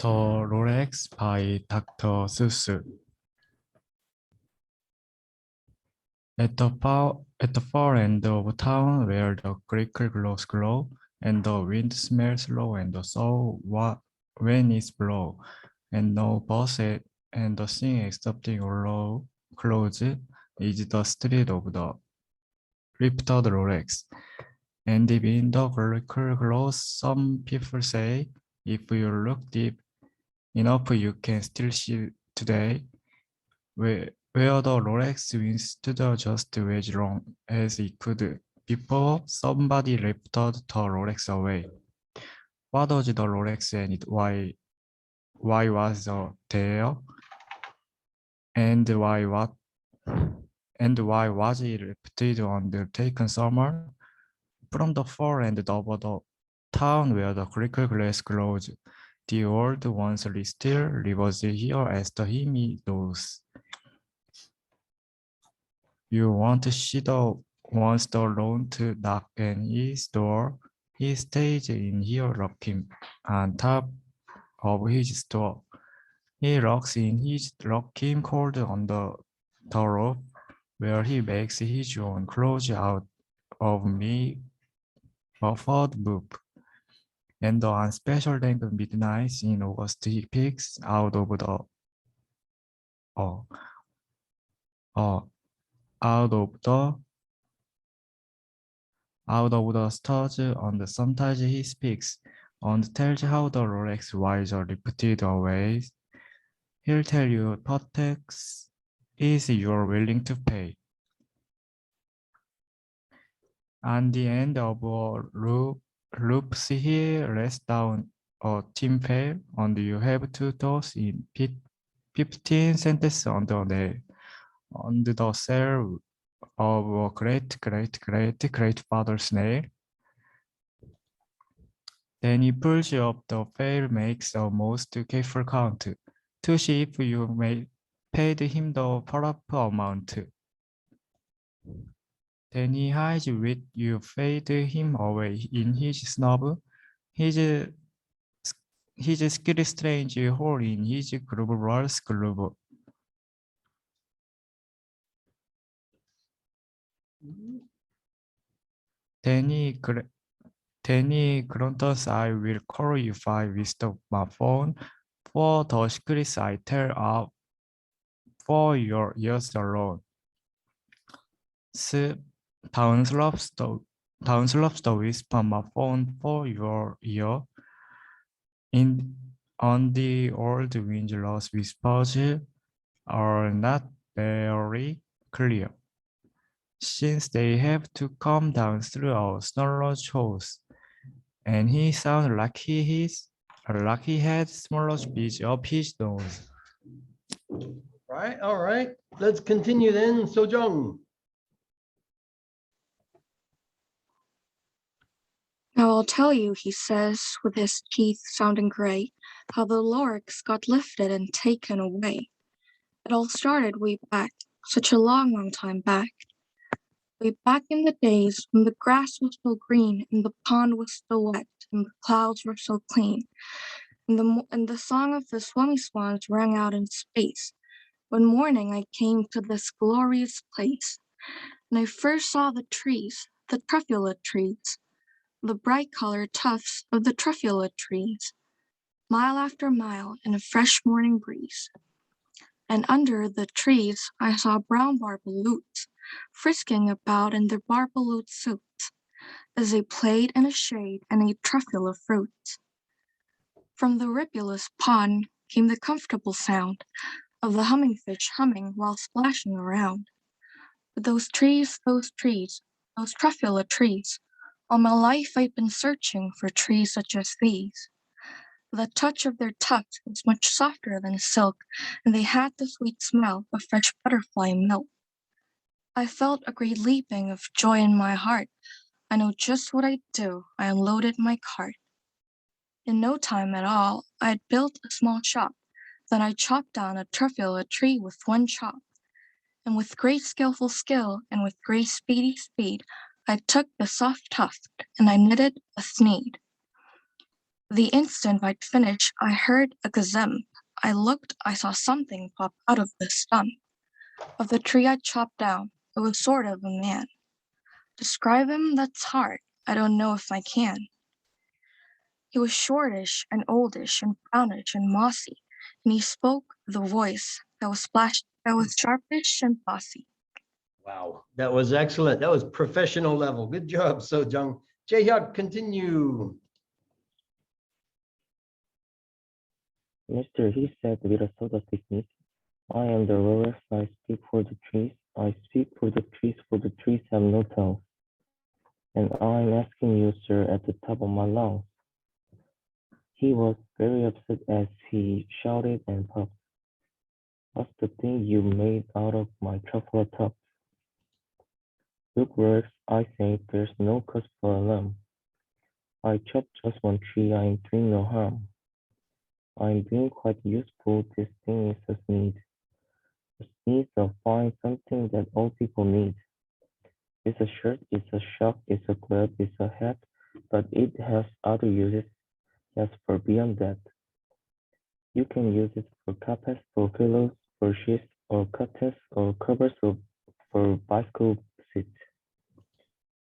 The Lorax by Dr. Seuss. At the far end of town where the creek glows and the wind smells low and the when it's blow, and no bus and the thing excepting low close is the street of the lifted Lorax. And if in the creek glows, some people say, if you look deep enough, you can still see today where the Lorax wins to the just as long as it could before somebody lifted the Lorax away. What was the Lorax and why was it there? And why was it lifted on the taken summer? From the far end over the town where the creek glass grows, the old ones still lives here as the hymn knows. You want to see the wants the loan to knock on his door. He stays in here locking on top of his door. He locks in his locking cord on the roof, where he makes his own clothes out of me muffled boop. And on special day midnight in August, he picks out of the uh, uh, out of the stars, and sometimes he speaks and tells how the Rolex wires are repeated away. He'll tell you what tax is you're willing to pay. At the end of a loop, he rests down a tin pail, and you have to toss in 15 cents on the nail, on the cell of a great father's nail. Then he pulls up the pail, makes a most careful count to see if you paid him the proper amount. Then he hides with you fade him away in his snob, his skill strange hole in his glove glove. Then he grunts, I will call you five with my phone for the secrets I tell out for your ears alone. Downslops the whisper my phone for your ear. On the old windlass whispers are not very clear, since they have to come down through our snarled holes, and he sounds like he had smallest piece of his nose. Right, all right. Let's continue then. Sojung. Now I'll tell you, he says, with his teeth sounding gray, how the Lorax got lifted and taken away. It all started way back, such a long time back. Way back in the days when the grass was still green and the pond was still wet and the clouds were still clean, and the song of the swummy swans rang out in space. One morning I came to this glorious place, and I first saw the trees, the truffula trees, the bright-colored tufts of the truffula trees, mile after mile in a fresh morning breeze. And under the trees I saw brown barbaloots frisking about in their barbaloot suits as they played in a shade and ate truffula fruits. From the ripulous pond came the comfortable sound of the humming fish humming while splashing around. But those truffula trees, all my life I've been searching for trees such as these. The touch of their tufts was much softer than silk, and they had the sweet smell of fresh butterfly milk. I felt a great leaping of joy in my heart. I know just what I'd do. I unloaded my cart. In no time at all, I had built a small shop. Then I chopped down a truffula tree with one chop. And with great skillful skill and with great speedy speed, I took the soft tuft and I knitted a sneed. The instant I'd finished, I heard a gazump. I looked, I saw something pop out of the stump of the tree I chopped down. It was sort of a man. Describe him? That's hard. I don't know if I can. He was shortish and oldish and brownish and mossy, and he spoke with a voice that was sharpish and bossy. Wow, that was excellent. That was professional level. Good job, So Jung. Jae-hyuk, continue. Mister, he said with a sort of dignity, I am the Lorax, I speak for the trees. I speak for the trees have no tongues. And I'm asking you, sir, at the top of my lungs. He was very upset as he shouted and puffed. What's the thing you made out of my chocolate top? Look, Lorax, I think there's no cause for alarm. I chopped just one tree, I'm doing no harm. I'm being quite useful, this thing is a sneeze. A sneeze of find something that all people need. It's a shirt, it's a sock, it's a glove, it's a hat, but it has other uses. As for beyond that, you can use it for carpets, for pillows, for sheets, or curtains, or covers for bicycle seats.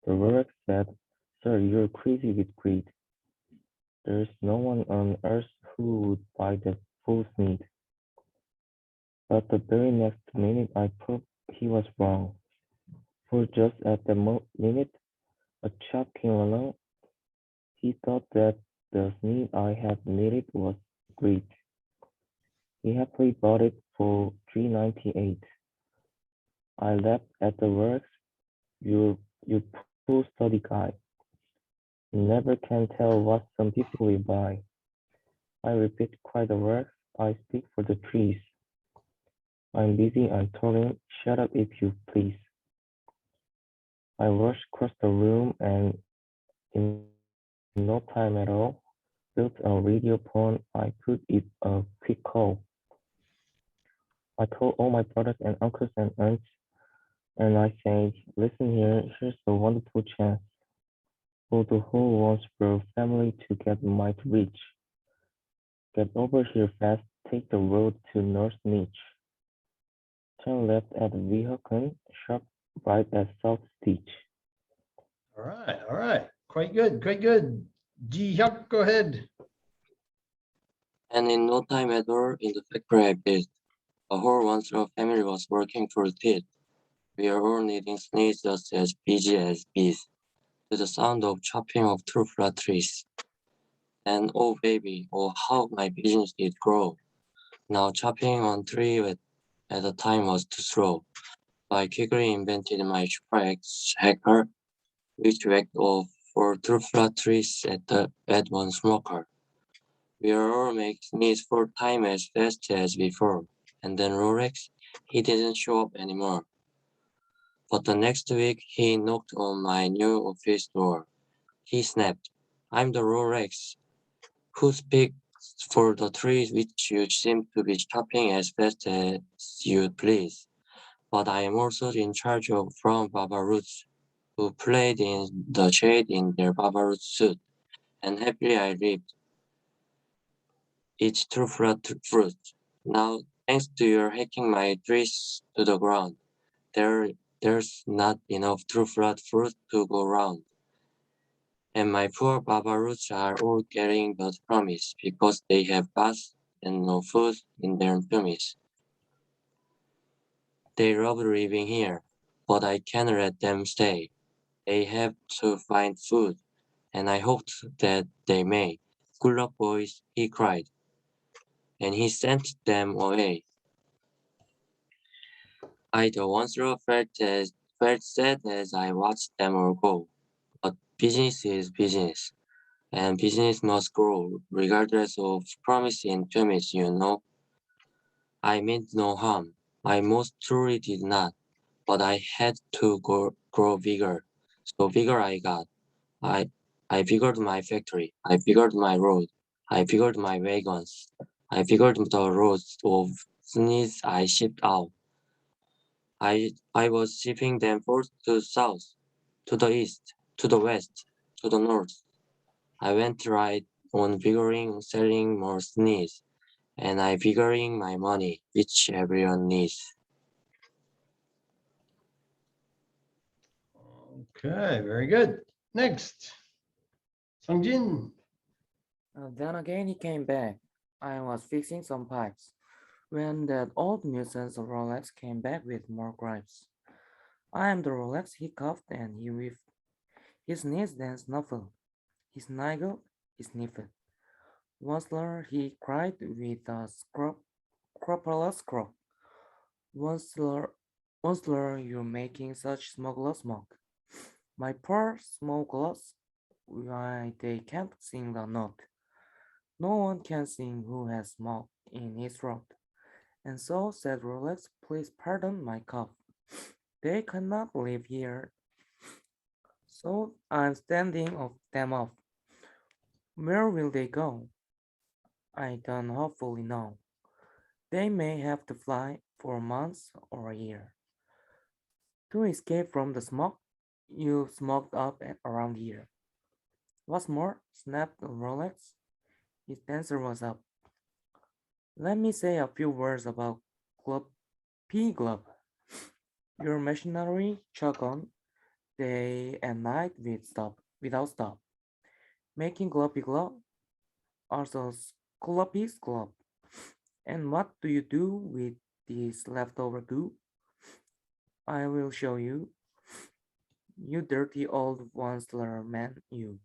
The Lorax said, Sir, you're crazy with greed. There's no one on earth who would buy that fool's need. But the very next minute I proved he was wrong. For just at the minute a chap came along, he thought that the sneeze I had needed was great. He happily bought it for $3.98. I laughed at the works. You poor study guy. You never can tell what some people will buy. I repeat quite the works. I speak for the trees. I'm busy, I told him. Shut up if you please. I rushed across the room and in no time at all, built a radio phone. I put it a quick call. I called all my brothers and uncles and aunts, and I said, listen here, here's a wonderful chance for the whole Wansboro family to get might rich. Get over here fast, take the road to North Niche. Turn left at Weehawken, sharp right at South Stitch. All right, all right. Quite good, quite good. Ji-hyuk, go ahead. And in no time at all, in the factory I built, a whole Wansboro family was working for it. We are all needing sneeze just as busy as bees, to the sound of chopping of two flat trees. And oh baby, oh how my business did grow. Now chopping one tree at a time was too slow. I quickly invented my X hacker, which whacked off for two flat trees at one smoker. We are all making it for time as fast as before. And then Lorax, he didn't show up anymore. But the next week, he knocked on my new office door. He snapped, I'm the Lorax, who speaks for the trees which you seem to be chopping as fast as you please. But I am also in charge of brown Baba Roots, who played in the shade in their Baba Roots suit, and happily I lived. It's true fruit. Now, thanks to your hacking my trees to the ground, there's not enough true fruit to go round. And my poor Baba roots are all getting the promise because they have gas and no food in their tummies. They love living here, but I can't let them stay. They have to find food, and I hoped that they may. Good luck, boys, he cried, and he sent them away. I the once felt sad as I watched them all go. But business is business, and business must grow, regardless of promise and promise, you know. I meant no harm. I most truly did not, but I had to grow bigger. So bigger I got. I, I figured my factory. I figured my road. I figured my wagons. I figured the roads of sneeze I shipped out. I was shipping them first to south, to the east, to the west, to the north. I went right on figuring selling more sneeze, and I figuring my money, which everyone needs. Okay, very good. Next. Sungjin. Then again he came back. I was fixing some pipes when that old nuisance of Rolex came back with more gripes. I am the Rolex, he coughed and he whiffed. He sneezed and snuffled. He sniggled, he sniffed. Once,ler, he cried with a scrupulous croak. Once,ler, you're making such smuggler smoke. My poor smugglers, why they can't sing the note. No one can sing who has smoke in his throat. And so, said Rolex, please pardon my cough. They cannot live here. So I'm standing of them off. Where will they go? I don't hopefully know. They may have to fly for months or a year. To escape from the smoke you smoked up and around here. What's more, snapped Rolex. His answer was up. Let me say a few words about Club P Glove. Your machinery chug on day and night without stop, making gloppy glove, also gloppy's glove. And what do you do with this leftover goo? I will show you. You dirty old Wansler man, you.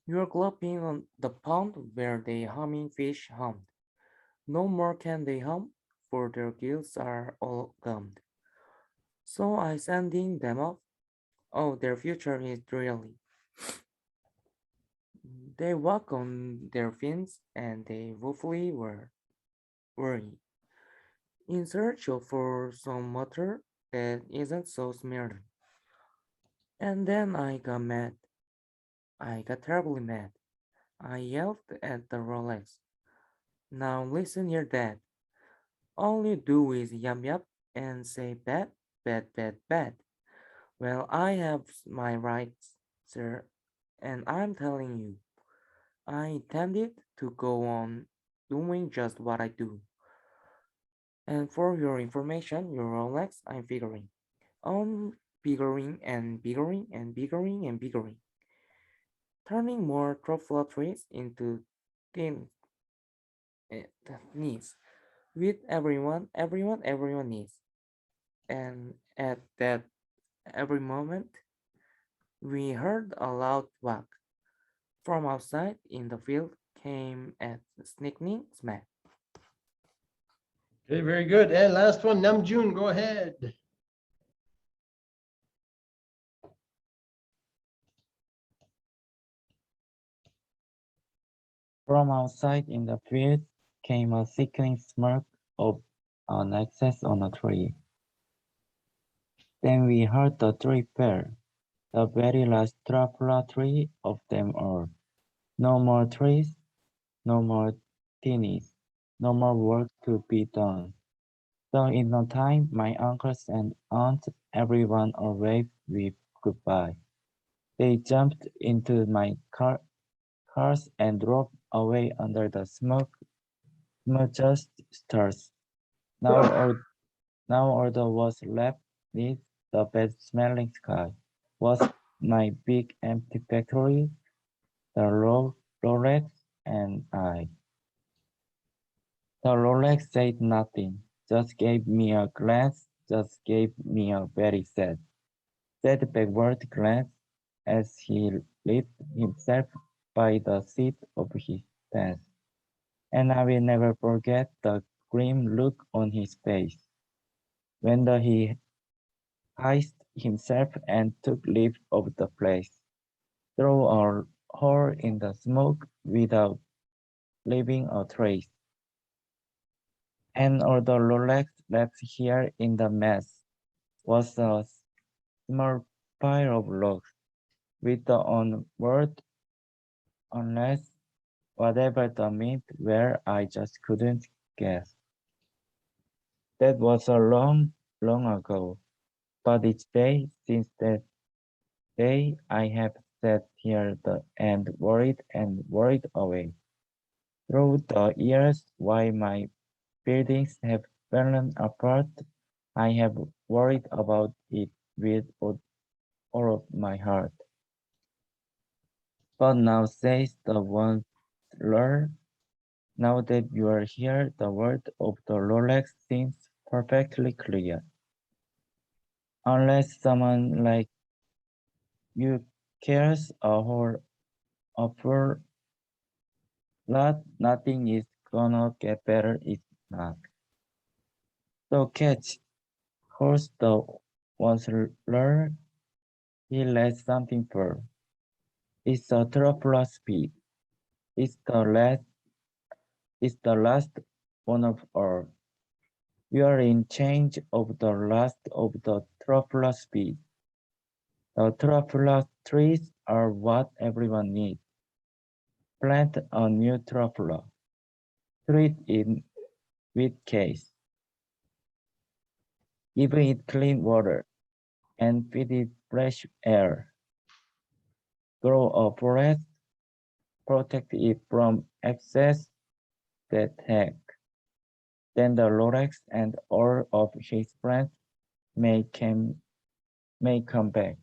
You're glopping on the pond where the humming fish hummed. No more can they hum, for their gills are all gummed. So I sending them off. Oh, their future is dreary. They walk on their fins and they woefully worry, in search of for some water that isn't so smeary. And then I got mad. I got terribly mad. I yelled at the Rolex. Now listen here, Dad. All you do is yap and say bad, bad, bad, bad. Well, I have my rights, sir, and I'm telling you, I intended to go on doing just what I do. And for your information, your Rolex, I'm figuring. On biggering and biggering and biggering and biggering, turning more trophy into thin needs with everyone needs. And at that every moment, we heard a loud whack. From outside in the field came a sneaking smack. Okay, very good. And last one, Namjoon, go ahead. From outside in the field came a sickening smirk of an excess on a tree. Then we heard the tree fell, the very last tree of them all. No more trees, no more tinnies, no more work to be done. So in no time, my uncles and aunts, everyone all waved with goodbye. They jumped into my cars and drove away under the smudged stars. Now all that was left is the bad-smelling sky. Was my big empty factory, the Lorax, and I. The Rolex said nothing, just gave me a glance, just gave me a very sad backward glance as he lifted himself by the seat of his pants. And I will never forget the grim look on his face when he hissed himself and took leave of the place, through a hole in the smoke without leaving a trace. And although Rolex left here in the mess was a small pile of logs with the one word, unless whatever the meat were, I just couldn't guess. That was a long, long ago, but each day since that day I have sat here and worried away. Through the years, while my buildings have fallen apart, I have worried about it with all of my heart. But now, says the one Lord, now that you are here, the word of the Lorax seems perfectly clear. Unless someone like you cares a whole awful lot, nothing is gonna get better, it's not. So catch, horse the once learned, he let something fall. It's a triple speed. It's the last one of all. We are in change of the last of the triple speed. The triple trees are what everyone needs. Plant a new triple. Treat it with case. Give it clean water and feed it fresh air. Grow a forest, protect it from excess that heck. Then the Lorax and all of his friends may come back.